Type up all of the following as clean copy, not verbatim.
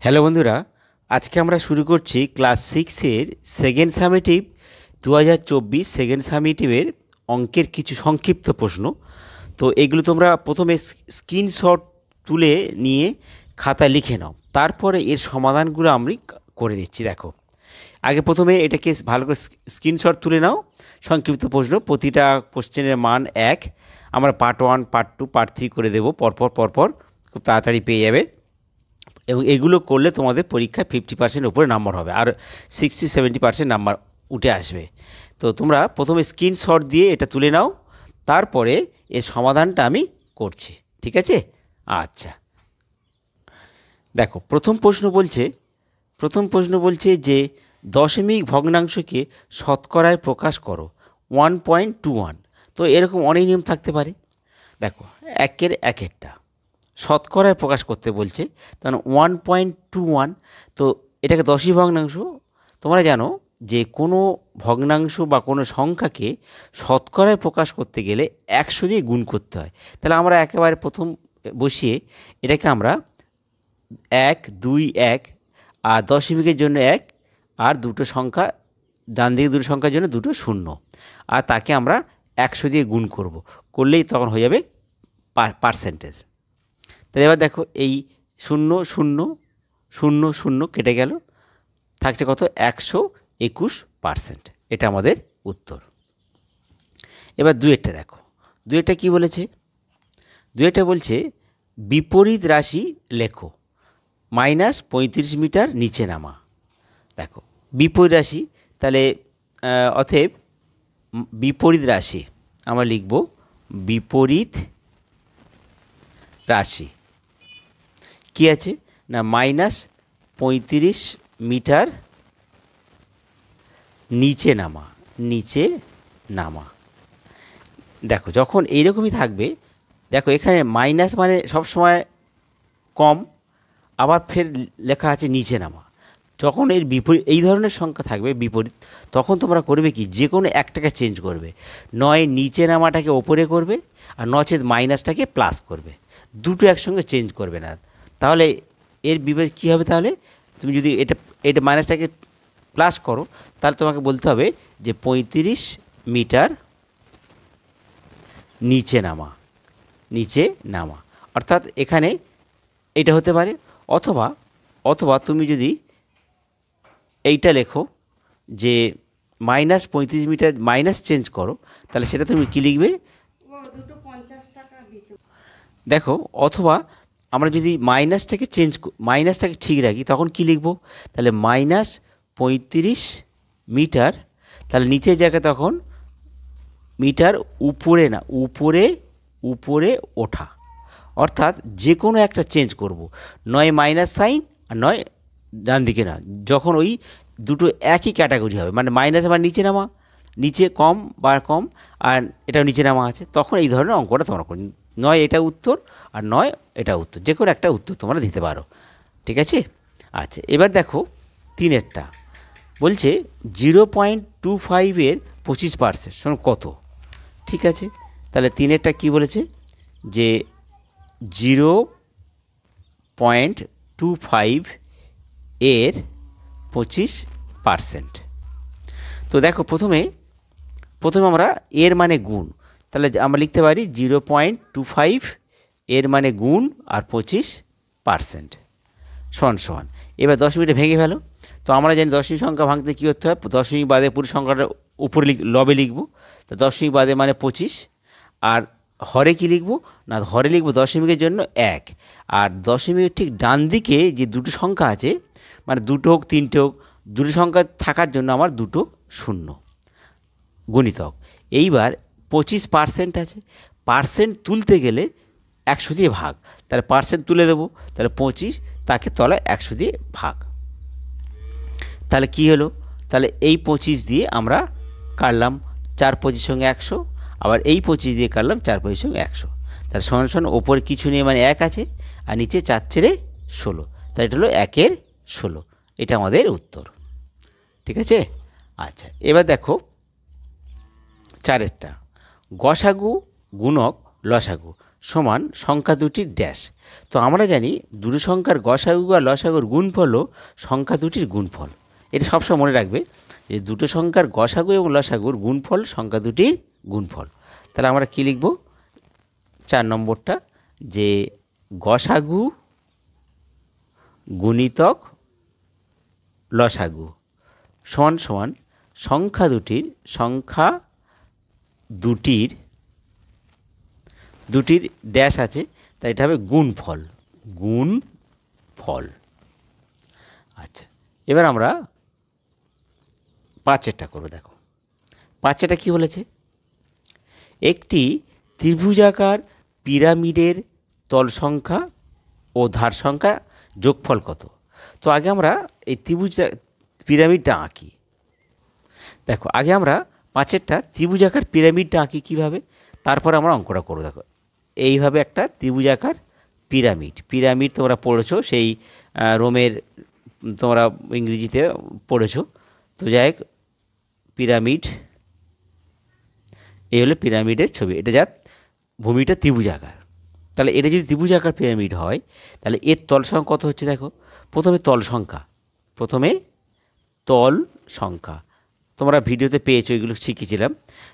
Hello বন্ধুরা, আজকে আমরা শুরু করছি ক্লাস 6-এর সেকেন্ড সামেটিভ 2024 সেকেন্ড সামেটিভের অঙ্কের কিছু সংক্ষিপ্ত প্রশ্ন। তো এগুলো তোমরা প্রথমে স্ক্রিনশট তুলে নিয়ে খাতায় লিখে নাও, তারপরে এর সমাধানগুলো আমি করে নিচ্ছি। দেখো, আগে প্রথমে এটাকে ভালো করে স্ক্রিনশট তুলে নাও। সংক্ষিপ্ত প্রশ্ন, প্রতিটা কোশ্চেনের মান 1। আমরা পার্ট 1, পার্ট 2, পার্ট 3 করে দেবো পরপর, খুব তাড়াতাড়ি পেয়ে যাবে। এবং এগুলো করলে তোমাদের পরীক্ষায় 50% উপরে নাম্বার হবে, আর 60-70% নাম্বার উঠে আসবে। তো তোমরা প্রথমে স্ক্রিনশট দিয়ে এটা তুলে নাও, তারপরে এর সমাধানটা আমি করছি, ঠিক আছে? আচ্ছা, দেখো প্রথম প্রশ্ন বলছে যে দশমিক ভগ্নাংশকে শতকরায় প্রকাশ করো 1.21। তো এরকম অনেক নিয়ম থাকতে পারে। দেখো, একেরটা শতকরায় প্রকাশ করতে বলছে, তখন 1.21। তো এটাকে দশমিক ভগ্নাংশ। তোমরা জানো যে কোনো ভগ্নাংশ বা কোনো সংখ্যাকে শতকরায় প্রকাশ করতে গেলে 100 দিয়ে গুণ করতে হয়। তাহলে আমরা একেবারে প্রথম বসিয়ে এটাকে আমরা 1, 2, 1, আর দশমিকের জন্য 1, আর দুটো সংখ্যা ডান দিকে দুটো সংখ্যার জন্য দুটো শূন্য, আর তাকে আমরা 100 দিয়ে গুণ করলেই তখন হয়ে যাবে পার্সেন্টেজ। তাহলে এবার দেখো, এই 0, 0, 0, 0 কেটে গেল, থাকছে কত? 121%। এটা আমাদের উত্তর। এবার দুয়েরটা দেখো, দুয়েরটা কি বলেছে? দুয়েরটা বলছে বিপরীত রাশি লেখো, -35 মিটার নিচে নামা। দেখো, বিপরীত রাশি, তাহলে অতএব বিপরীত রাশি আমরা লিখব বিপরীত রাশি কি আছে না, -35 মিটার নিচে নামা। দেখো, যখন এইরকমই থাকবে, দেখো এখানে মাইনাস মানে সবসময় কম, আবার ফের লেখা আছে নিচে নামা। যখন এর বিপরীত এই ধরনের সংখ্যা থাকবে বিপরীত, তখন তোমরা করবে কি, যে কোনো একটাকে চেঞ্জ করবে। নয় নিচে নামাটাকে ওপরে করবে, আর নচেত মাইনাসটাকে প্লাস করবে। দুটো একসঙ্গে চেঞ্জ করবে না। তাহলে এর বিপরীত কী হবে? তাহলে তুমি যদি এটা মাইনাসটাকে প্লাস করো, তাহলে তোমাকে বলতে হবে যে 35 মিটার নিচে নামা। অর্থাৎ এখানে এটা হতে পারে, অথবা তুমি যদি এইটা লেখো যে -35 মিটার মাইনাস চেঞ্জ করো, তাহলে সেটা তুমি কী লিখবে? দেখো, অথবা আমরা যদি মাইনাসটাকে ঠিক রাখি, তখন কি লিখব? তাহলে -35 মিটার, তাহলে নিচের জায়গায় তখন মিটার উপরে না, উপরে ওঠা। অর্থাৎ যে কোনো একটা চেঞ্জ করব, নয় মাইনাস সাইন আর নয় ডান দিকে না। যখন ওই দুটো একই ক্যাটাগরি হবে, মানে মাইনাস আবার নিচে নামা, নিচে কম বা কম, আর এটাও নিচে নামা আছে, তখন এই ধরনের অঙ্কটা তোমরা করি। নয় এটা উত্তর, আর নয় এটা উত্তর, যে কোনো একটা উত্তর তোমরা দিতে পারো, ঠিক আছে? আচ্ছা, এবার দেখো তিনেরটা বলছে 0.25-এর 25% কত? ঠিক আছে, তাহলে তিনেরটা কি বলেছে যে 0.25-এর 25%। তো দেখো, প্রথমে আমরা এর মানে গুণ, তাহলে আমরা লিখতে পারি 0.25 এর মানে গুণ আর 25% সমান। এবার দশমিকটা ভেঙে ফেলো। তো আমরা জানি দশমিক সংখ্যা ভাঙতে কী করতে হয়, দশমিক বাদে পুরো সংখ্যাটা উপরে লবে লিখব। তো দশমিক বাদে মানে 25, আর হরে কি লিখব না, হরে লিখব দশমিকের জন্য 1, আর দশমিকের ঠিক ডান দিকে যে দুটো সংখ্যা আছে, মানে দুটো হোক তিনটে হোক, দুটো সংখ্যা থাকার জন্য আমার দুটো শূন্য গণিতক। এইবার 25% আছে, পার্সেন্ট তুলতে গেলে 100 দিয়ে ভাগ, তাহলে পার্সেন্ট তুলে দেবো, তাহলে 25, তাকে তলায় 100 দিয়ে ভাগ। তাহলে কি হলো? তাহলে এই 25 দিয়ে আমরা কাটলাম 4 25 সঙ্গে 100, আবার এই 25 দিয়ে কাটলাম 4 25 সঙ্গে 100। তাহলে সমান ওপরে কিছু নেই, মানে 1 আছে, আর নিচে 4 × 16, তাহলে এটা হলো 1/16। এটা আমাদের উত্তর, ঠিক আছে? আচ্ছা, এবার দেখো চারেরটা, গসাগু গুণক লসাগু সমান সংখ্যা দুটির ড্যাশ। তো আমরা জানি দুটো সংখ্যার গসাগু আর লসাগুর গুণফল হলো সংখ্যা দুটির গুণফল। এটা সবসময় মনে রাখবে যে দুটো সংখ্যার গসাগু এবং লসাগুর গুণফল সংখ্যা দুটির গুণফল। তাহলে আমরা কী লিখব 4 নম্বরটা, যে গসাগু গুণিতক লসাগু সমান সমান সংখ্যা দুটির ড্যাশ আছে, তাই এটা হবে গুণফল। আচ্ছা, এবার আমরা 5-এরটা করব। দেখো 5-এরটা কী বলেছে, একটি ত্রিভুজাকার পিরামিডের তল সংখ্যা ও ধার সংখ্যা যোগফল কত। তো আগে আমরা এই পিরামিডটা আঁকি। দেখো আগে আমরা 5-এরটা ত্রিভুজাকার পিরামিডটা আঁকি কীভাবে, তারপর আমরা অঙ্কটা করব। দেখো এইভাবে একটা ত্রিভুজাকার পিরামিড তোমরা পড়েছো, সেই রোমের তোমরা ইংরেজিতে পড়েছো। তো যাই হোক, পিরামিড, এই হলো পিরামিডের ছবি। এটা যা ভূমিটা ত্রিভুজাকার, তাহলে এটা যদি ত্রিভুজাকার পিরামিড হয় তাহলে এর তল সংখ্যা কত হচ্ছে। দেখো প্রথমে তল সংখ্যা তোমরা ভিডিওতে পেয়েছো, এগুলো শিখেছিলাম।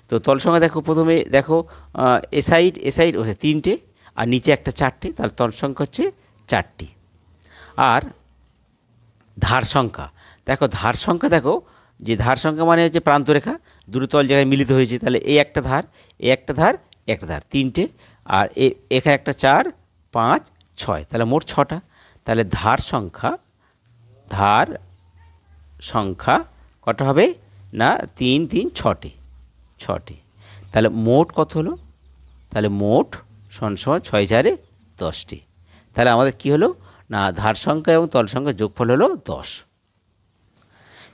তো তল সংখ্যা দেখো, প্রথমে দেখো এ সাইড 3টে আর নিচে একটা 4টে, তাহলে তল সংখ্যা হচ্ছে 4টি। আর ধার সংখ্যা দেখো, যে ধার সংখ্যা মানে হচ্ছে প্রান্তরেখা, দুটো তল জায়গায় মিলিত হয়েছে, তাহলে এই একটা ধার, একটা ধার, 3টে, আর এখানে একটা 4, 5, 6, তাহলে মোট 6টা। তাহলে ধার সংখ্যা কটা হবে না, 3, 3, 6টে। তাহলে মোট কত হলো, তাহলে মোট সমান 6, 4, 10টি। তাহলে আমাদের কি হলো না, ধার সংখ্যা এবং তল সংখ্যা যোগফল হলো 10।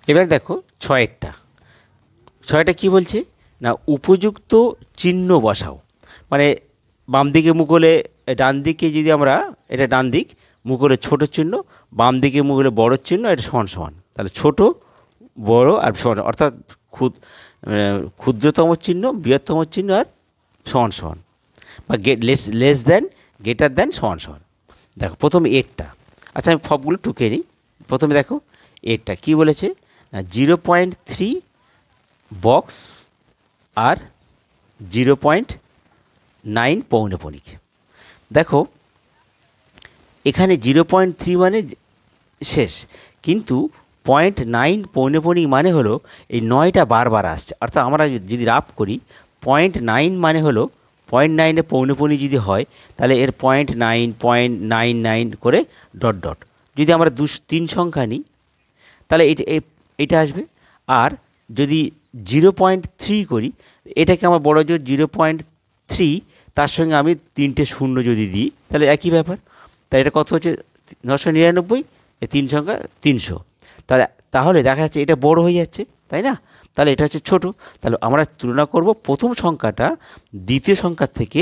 এবার দেখো 6-এরটা কী বলছে না, উপযুক্ত চিহ্ন বসাও। মানে বাম দিকে মুখ হলে, ডান দিকে যদি আমরা, এটা ডান দিক, মুখ হলে ছোটো চিহ্ন, বাম দিকে মুখ হলে বড়ো চিহ্ন, এটা সমান। তাহলে ছোট, বড় আর সমান, অর্থাৎ ক্ষুদ্রতম চিহ্ন, বৃহত্তম চিহ্ন আর সমান, বা লেস দেন, গ্রেটার দেন, সমান। দেখো প্রথমে এরটা, আচ্ছা আমি সবগুলো টুকে নিই। প্রথমে দেখো এরটা কী বলেছে না, 0.3 বক্স আর 0.9 পৌনঃপুনিক। দেখো এখানে 0.3 মানে শেষ, কিন্তু 0.9 পৌনঃপুনিক মানে হলো এই 9টা বারবার আসছে। অর্থাৎ আমরা যদি রাফ করি, 0.9 মানে হলো 0.9 পৌনঃপুনিক যদি হয়, তাহলে এর 0.9, 0.99 করে ডট। যদি আমরা 3 সংখ্যা নিই তাহলে এটা আসবে। আর যদি 0.3 করি, এটাকে আমার বড় জোর 0.3, তার সঙ্গে আমি 3টে শূন্য যদি দিই, তাহলে একই ব্যাপার। তাই এটা কত হচ্ছে 999, এই 3 সংখ্যা 300। তাহলে দেখা যাচ্ছে এটা বড় হয়ে যাচ্ছে, তাই না? তাহলে এটা হচ্ছে ছোট। তাহলে আমরা তুলনা করব প্রথম সংখ্যাটা দ্বিতীয় সংখ্যার থেকে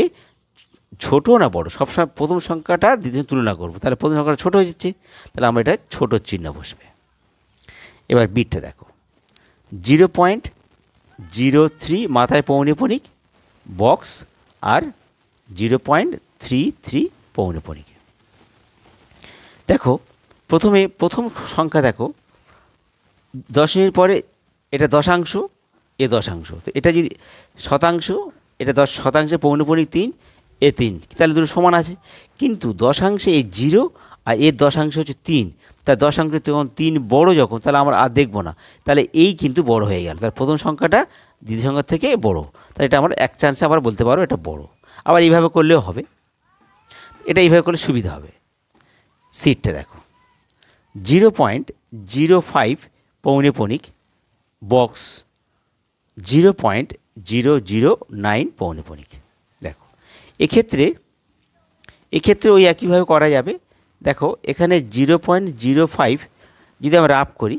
ছোট না বড়। সবসময় প্রথম সংখ্যাটা দ্বিতীয় তুলনা করব, তাহলে প্রথম সংখ্যাটা ছোট হয়ে যাচ্ছে, তাহলে আমরা এটা ছোট চিহ্ন বসবে। এবার বিটটা দেখো, 0.03 মাথায় পৌনঃপুনিক বক্স আর 0.33 পৌনঃপুনিক। দেখো প্রথম সংখ্যা দেখো, দশমিকের পরে এটা দশাংশ, এ দশাংশ। তো এটা যদি শতাংশ, এটা 10 শতাংশে পৌনঃপুনিক 3, এ 3, তাহলে দুটো সমান আছে। কিন্তু দশাংশে এই 0 আর এর দশাংশ হচ্ছে 3, তার দশাংশ তখন 3 বড় যখন, তাহলে আমরা আর দেখবো না, তাহলে এই কিন্তু বড় হয়ে গেল। তার প্রথম সংখ্যাটা দ্বিতীয় সংখ্যার থেকে বড়, তাহলে এটা আমরা এক চান্সে আবার বলতে পারবো এটা বড়। আবার এইভাবে করলেও হবে, এটা এইভাবে করলে সুবিধা হবে। সিটটা দেখো, 0.05 পৌনঃপুনিক বক্স, 0.009 পৌনঃপুনিক। দেখো এক্ষেত্রে ওই একইভাবে করা যাবে। দেখো এখানে 0.05 যদি আমরা রাফ করি,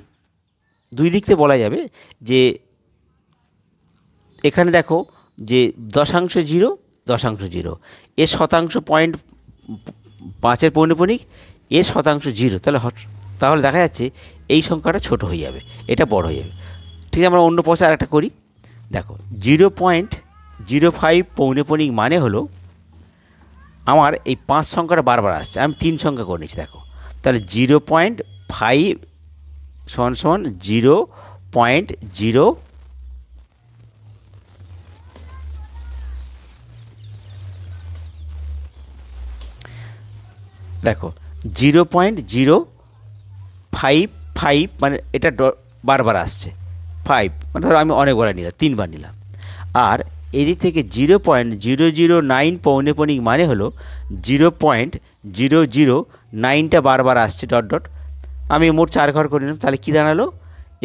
দুই দিক থেকে বলা যাবে যে এখানে দেখো যে দশাংশ 0, এর শতাংশ 0.5 পৌনঃপুনিক, এর শতাংশ 0, তাহলে দেখা যাচ্ছে এই সংখ্যাটা ছোট হয়ে যাবে, এটা বড় হয়ে যাবে। ঠিক আছে, আমরা অন্য পয়সা আরেকটা করি। দেখো 0.05 পৌনঃপুনিক মানে হলো আমার এই 5 সংখ্যাটা বারবার আসছে, আমি 3 সংখ্যা করে নিচ্ছি। দেখো তাহলে 0.5 সমান সমান 0.0 দেখো 0.055 মানে এটা বারবার আসছে 5 মানে ধরো আমি অনেকবার নিলাম, 3বার নিলাম। আর এদিক থেকে 0.009 পৌনেপনিক মানে হলো 0.009টা বারবার আসছে ডট ডট। আমি মোট 4 ঘর করে নিলাম, তাহলে কী দাঁড়ালো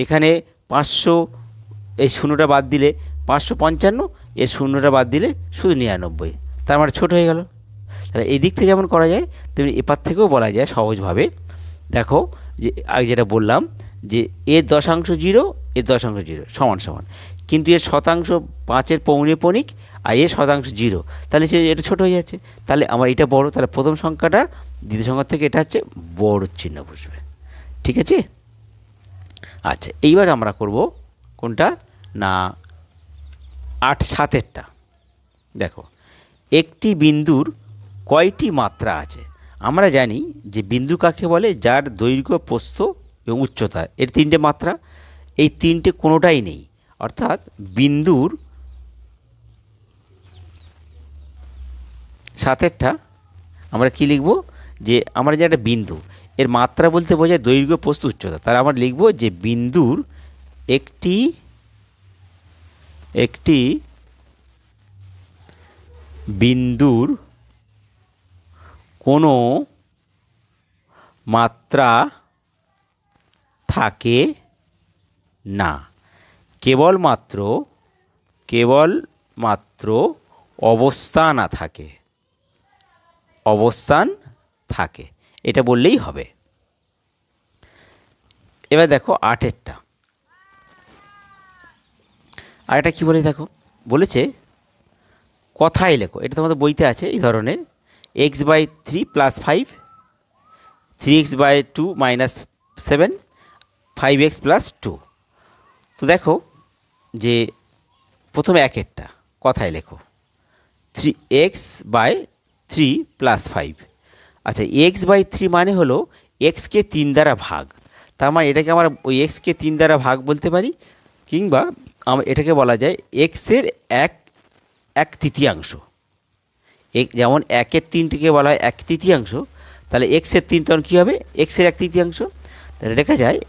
এখানে 500, এই শূন্যটা বাদ দিলে 555, এর শূন্যটা বাদ দিলে শুধু 99, তার মানে ছোট হয়ে গেল। তাহলে এই দিক থেকে যেমন করা যায় তেমনি এপার থেকেও বলা যায় সহজভাবে। দেখো যে আগে যেটা বললাম যে এর দশাংশ 0, এর দশাংশ 0 সমান সমান, কিন্তু এর শতাংশ 5-এর পৌনেপনিক আর এর শতাংশ 0, তাহলে এটা ছোট হয়ে যাচ্ছে। তাহলে আমার এটা বড়, তাহলে প্রথম সংখ্যাটা দ্বিতীয় সংখ্যা থেকে এটা হচ্ছে বড় চিহ্ন বসবে। ঠিক আছে? আচ্ছা, এইবার আমরা করব কোনটা না 8-7-এরটা। দেখো একটি বিন্দুর কয়টি মাত্রা আছে? আমরা জানি যে বিন্দু কাকে বলে, যার দৈর্ঘ্য, প্রস্থ এবং উচ্চতা, এর 3টে মাত্রা। এই 3টে কোনোটাই নেই, অর্থাৎ বিন্দুর 7-এরটা আমরা কি লিখব যে আমরা যে একটা বিন্দু, এর মাত্রা বলতে বোঝায় দৈর্ঘ্য, প্রস্থ, উচ্চতা। তাহলে আমরা লিখব যে বিন্দুর একটি বিন্দুর কোনো মাত্রা থাকে না, কেবলমাত্র অবস্থান থাকে, এটা বললেই হবে। এবার দেখো 8-এরটা, আর এটা কী বলে দেখো, বলেছে কথায় লেখো। এটা তোমাদের বইতে আছে এই ধরনের, x/3 + 5, 3x/2 - 7, 5x + 2। তো দেখো যে প্রথমে 1-এরটা কথায় লেখো 3x/3 + 5। আচ্ছা, x/3 মানে হলো x-কে 3 দ্বারা ভাগ, তার মানে এটাকে আমরা ওই x-কে 3 দ্বারা ভাগ বলতে পারি, কিংবা এটাকে বলা যায় x-এর 1/3। যেমন 1-এর 3টিকে বলা হয় 1/3, তাহলে x-এর 3 তখন কী হবে, x-এর 1/3। তাহলে লেখা যায়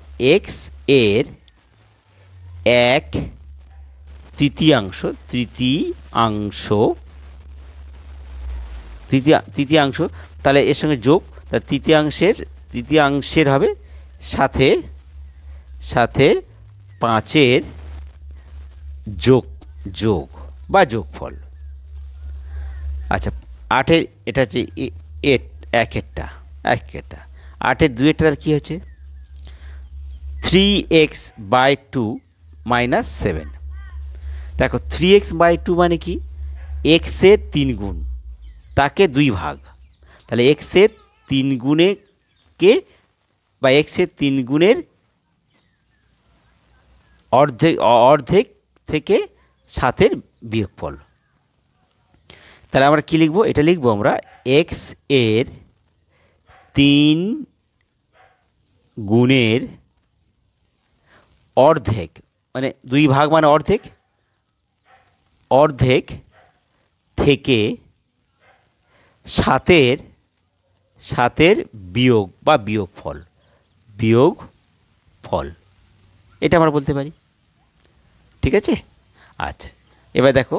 x-এর 1/3, তাহলে এর সঙ্গে যোগ, তাহলে তৃতীয়াংশের হবে সাথে 5-এর যোগ বা যোগফল। আচ্ছা, 8-এর এটা হচ্ছে 1-এরটা, 8-এর 2-এরটা তাহলে কী হচ্ছে 3x/2 - 7। দেখো 3x/2 মানে কি, x-এর 3 গুণ, তাকে 2 ভাগ, তাহলে x-এর 3 গুণেকে বা x-এর 3 গুণের অর্ধেক থেকে 7-এর বিয়োগফল। তাহলে আমরা কি লিখব, এটা লিখব আমরা x-এর 3 গুণের অর্ধেক, মানে 2 ভাগ মানে অর্ধেক থেকে 7-এর বিয়োগ বা বিয়োগফল, এটা আমরা বলতে পারি। ঠিক আছে? আচ্ছা, এবার দেখো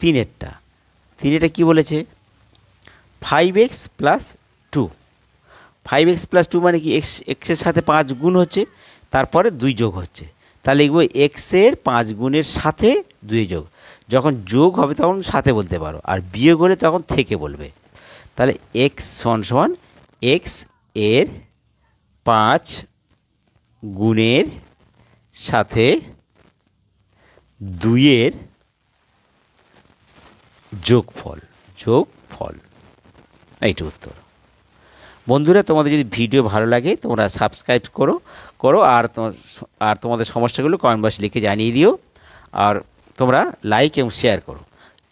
3-এরটা কি বলেছে 5x + 2। 5x + 2 মানে কি, x-এর সাথে 5 গুণ হচ্ছে, তারপরে 2 যোগ হচ্ছে, তাহলে লিখব x-এর 5 গুণের সাথে 2 যোগ। যখন যোগ হবে তখন সাথে বলতে পারো, আর বিয়োগ হলে তখন থেকে বলবে। তাহলে x = x-এর 5 গুণের সাথে 2-এর যোগফল। এইটা উত্তর। বন্ধুরা, তোমাদের যদি ভিডিও ভালো লাগে তোমরা সাবস্ক্রাইব করো আর তোমাদের সমস্যাগুলো কমেন্ট বক্সে লিখে জানিয়ে দিও, আর তোমরা লাইক এবং শেয়ার করো।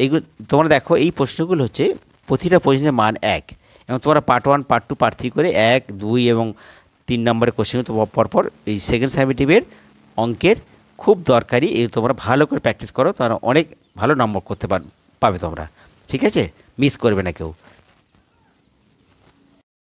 এইগুলো তোমরা দেখো, এই প্রশ্নগুলো হচ্ছে প্রতিটা প্রশ্নের মান 1 এবং তোমরা পার্ট 1 পার্ট 2 পার্ট 3 করে 1 2 এবং 3 নম্বরের কোশ্চেন তো পরপর এই সেকেন্ড সামেটিভের অঙ্কের খুব দরকারি। এই তোমরা ভালো করে প্র্যাকটিস করো, তারা অনেক ভালো নম্বর করতে পাবে তোমরা, ঠিক আছে? মিস করবে না কেউ।